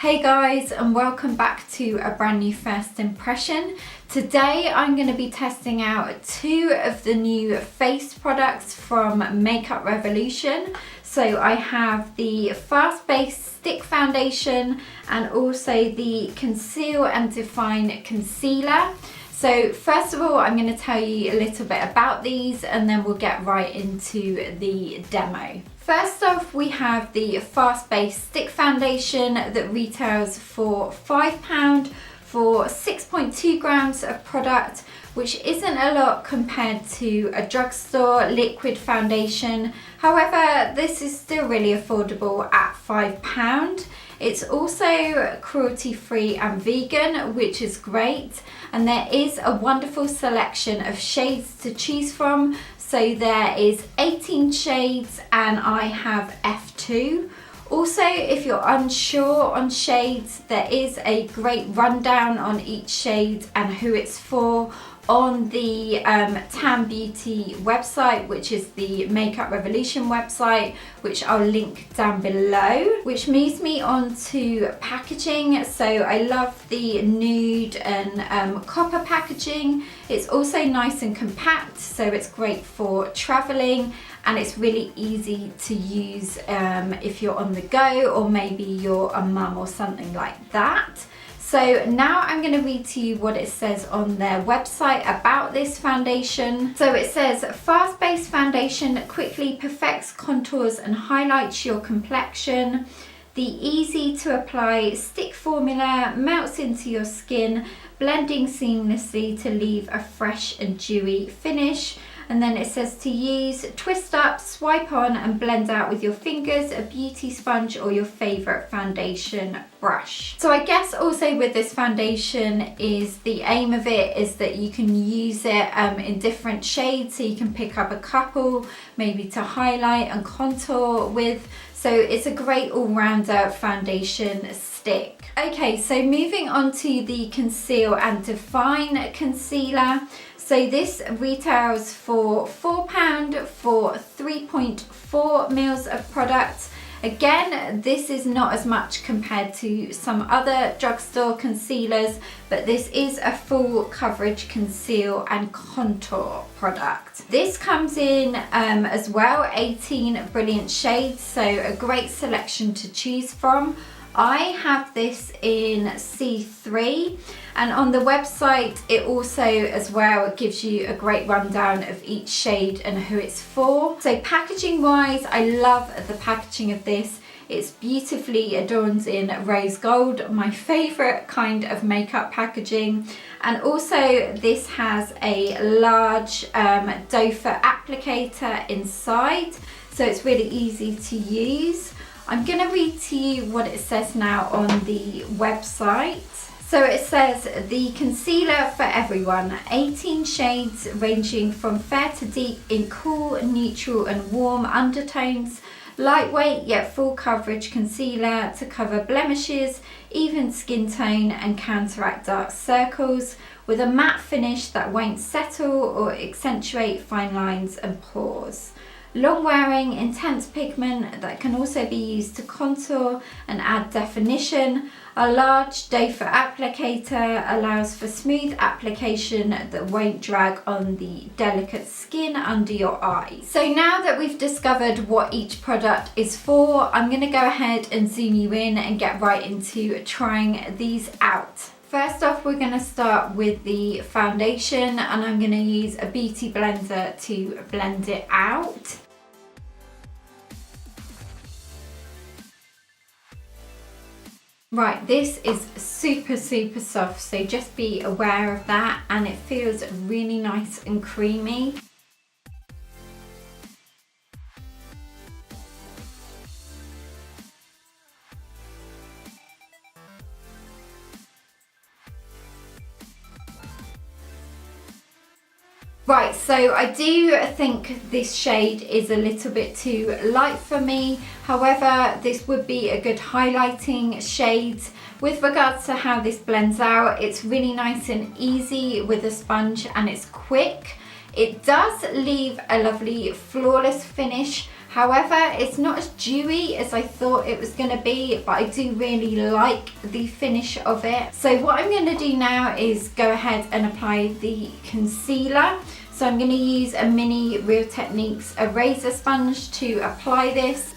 Hey guys, and welcome back to a brand new first impression. Today I'm going to be testing out two of the new face products from Makeup Revolution. So I have the Fast Base Stick Foundation and also the Conceal and Define Concealer. So first of all, I'm going to tell you a little bit about these and then we'll get right into the demo. First off, we have the Fast Base Stick Foundation that retails for £5 for 6.2 grams of product, which isn't a lot compared to a drugstore liquid foundation. However, this is still really affordable at £5. It's also cruelty-free and vegan, which is great. And there is a wonderful selection of shades to choose from. So there is 18 shades and I have F2. Also, if you're unsure on shades, there is a great rundown on each shade and who it's for on the Tan Beauty website, which is the Makeup Revolution website, which I'll link down below. Which moves me on to packaging. So I love the nude and copper packaging. It's also nice and compact, so it's great for traveling and it's really easy to use if you're on the go or maybe you're a mum or something like that. So now I'm going to read to you what it says on their website about this foundation. So it says, Fast Base Foundation quickly perfects contours and highlights your complexion. The easy to apply stick formula melts into your skin, blending seamlessly to leave a fresh and dewy finish. And then it says to use, twist up, swipe on and blend out with your fingers, a beauty sponge or your favorite foundation brush. So I guess also with this foundation is the aim of it is that you can use it in different shades. So you can pick up a couple maybe to highlight and contour with. So it's a great all-rounder foundation stick. Okay, so moving on to the Conceal and Define Concealer. So this retails for £4 for 3.4 mils of product. Again, this is not as much compared to some other drugstore concealers, but this is a full coverage conceal and contour product. This comes in as well 18 brilliant shades, so a great selection to choose from. I have this in C3 and on the website it also as well gives you a great rundown of each shade and who it's for. So packaging wise, I love the packaging of this. It's beautifully adorned in rose gold, my favourite kind of makeup packaging. And also this has a large doe foot applicator inside, so it's really easy to use. I'm going to read to you what it says now on the website. So it says, the concealer for everyone, 18 shades ranging from fair to deep in cool, neutral and warm undertones. Lightweight yet full coverage concealer to cover blemishes, even skin tone and counteract dark circles with a matte finish that won't settle or accentuate fine lines and pores. Long wearing, intense pigment that can also be used to contour and add definition. A large doe foot applicator allows for smooth application that won't drag on the delicate skin under your eyes. So now that we've discovered what each product is for, I'm going to go ahead and zoom you in and get right into trying these out. First off, we're going to start with the foundation and I'm going to use a beauty blender to blend it out. Right, this is super soft, so just be aware of that, and it feels really nice and creamy. Right, so I do think this shade is a little bit too light for me. However, this would be a good highlighting shade. With regards to how this blends out, it's really nice and easy with a sponge and it's quick. It does leave a lovely flawless finish. However, it's not as dewy as I thought it was going to be, but I do really like the finish of it. So what I'm going to do now is go ahead and apply the concealer. So I'm going to use a mini Real Techniques eraser sponge to apply this.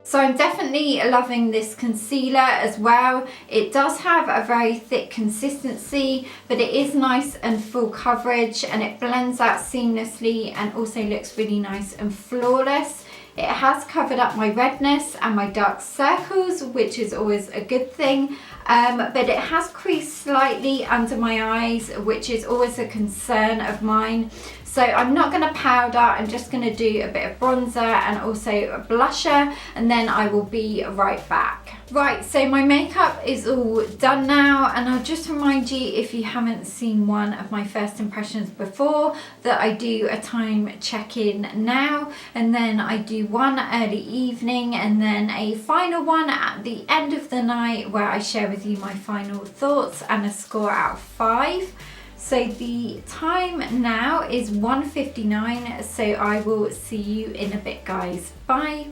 So I'm definitely loving this concealer as well. It does have a very thick consistency, but it is nice and full coverage, and it blends out seamlessly and also looks really nice and flawless. It has covered up my redness and my dark circles, which is always a good thing. But it has creased slightly under my eyes, which is always a concern of mine. So I'm not going to powder, I'm just going to do a bit of bronzer and also a blusher, and then I will be right back. Right, so my makeup is all done now, and I'll just remind you, if you haven't seen one of my first impressions before, that I do a time check-in now, and then I do one early evening, and then a final one at the end of the night where I share with you my final thoughts and a score out of 5. So the time now is 1:59, so I will see you in a bit, guys. Bye.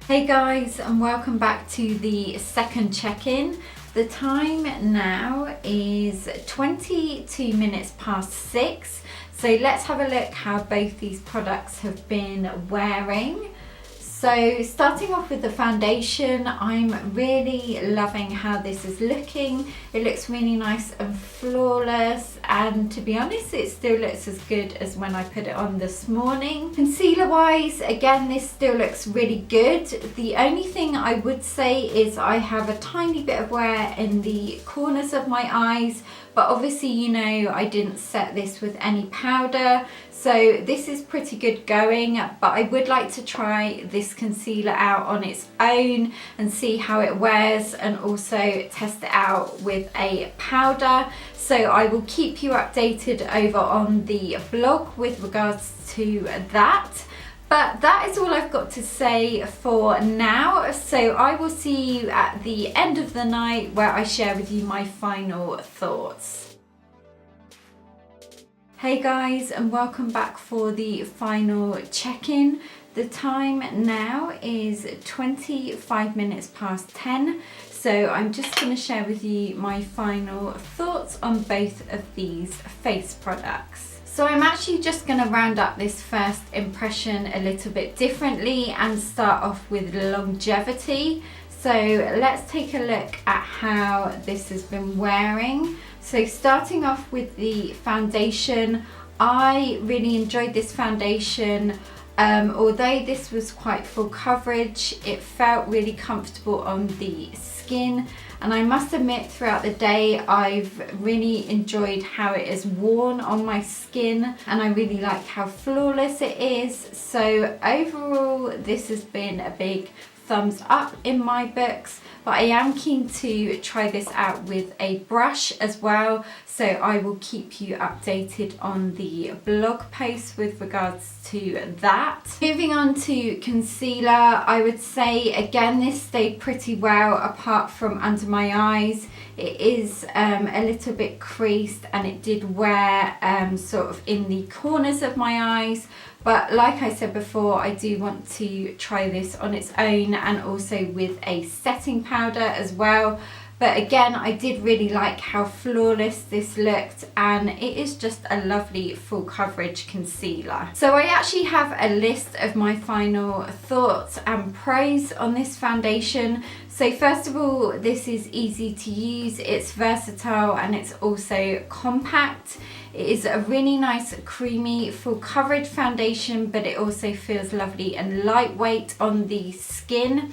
Hey guys, and welcome back to the second check-in. The time now is 22 minutes past 6. So let's have a look how both these products have been wearing. So starting off with the foundation, I'm really loving how this is looking. It looks really nice and flawless, and to be honest, it still looks as good as when I put it on this morning. Concealer wise, again, this still looks really good. The only thing I would say is I have a tiny bit of wear in the corners of my eyes, but obviously, you know, I didn't set this with any powder, so this is pretty good going, but I would like to try this concealer out on its own and see how it wears, and also test it out with a powder. So I will keep you updated over on the blog with regards to that. But that is all I've got to say for now. So I will see you at the end of the night where I share with you my final thoughts. Hey guys, and welcome back for the final check-in. The time now is 25 minutes past 10. So I'm just going to share with you my final thoughts on both of these face products. So I'm actually just going to round up this first impression a little bit differently and start off with longevity. So let's take a look at how this has been wearing. So starting off with the foundation, I really enjoyed this foundation. Although this was quite full coverage, it felt really comfortable on the skin, and I must admit throughout the day I've really enjoyed how it is worn on my skin, and I really like how flawless it is. So overall, this has been a big thumbs up in my books, but I am keen to try this out with a brush as well, so I will keep you updated on the blog post with regards to that. Moving on to concealer, I would say again this stayed pretty well apart from under my eyes. It is a little bit creased, and it did wear sort of in the corners of my eyes. But like I said before, I do want to try this on its own and also with a setting powder as well. But again, I did really like how flawless this looked, and it is just a lovely full coverage concealer. So I actually have a list of my final thoughts and pros on this foundation. So first of all, this is easy to use, it's versatile, and it's also compact. It is a really nice creamy full coverage foundation, but it also feels lovely and lightweight on the skin.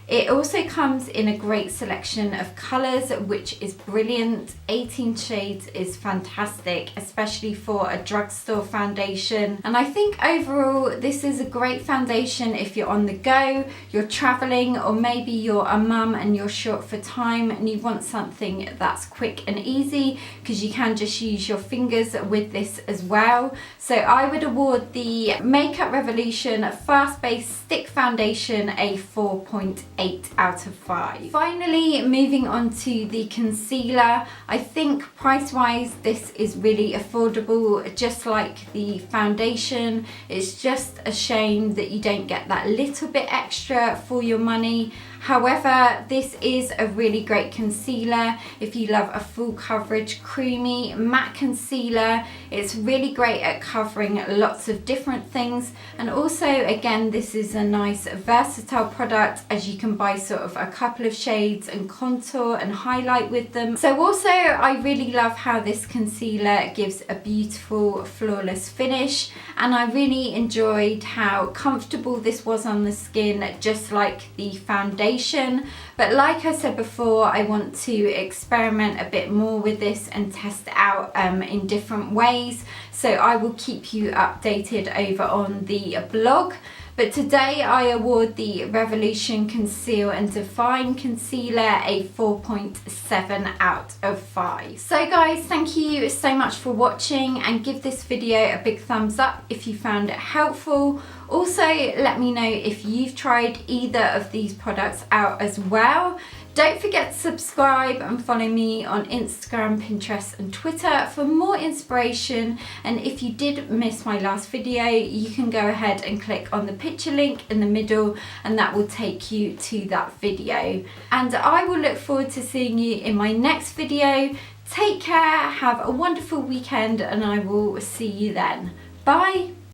It also comes in a great selection of colours, which is brilliant. 18 shades is fantastic, especially for a drugstore foundation. And I think overall this is a great foundation if you're on the go, you're travelling, or maybe you're a mum and you're short for time and you want something that's quick and easy, because you can just use your fingers with this as well. So I would award the Makeup Revolution Fast Base Stick Foundation a 4.8 out of 5. Finally, moving on to the concealer. I think price wise this is really affordable, just like the foundation. It's just a shame that you don't get that little bit extra for your money. However, this is a really great concealer if you love a full coverage creamy matte concealer. It's really great at covering lots of different things, and also again this is a nice versatile product as you can buy sort of a couple of shades and contour and highlight with them. So also I really love how this concealer gives a beautiful flawless finish, and I really enjoyed how comfortable this was on the skin, just like the foundation. But like I said before, I want to experiment a bit more with this and test it out in different ways, so I will keep you updated over on the blog. But today I award the Revolution Conceal and Define Concealer a 4.7 out of 5. So guys, thank you so much for watching, and give this video a big thumbs up if you found it helpful. Also, let me know if you've tried either of these products out as well. Don't forget to subscribe and follow me on Instagram, Pinterest and Twitter for more inspiration. And if you did miss my last video, you can go ahead and click on the picture link in the middle and that will take you to that video. And I will look forward to seeing you in my next video. Take care, have a wonderful weekend, and I will see you then. Bye!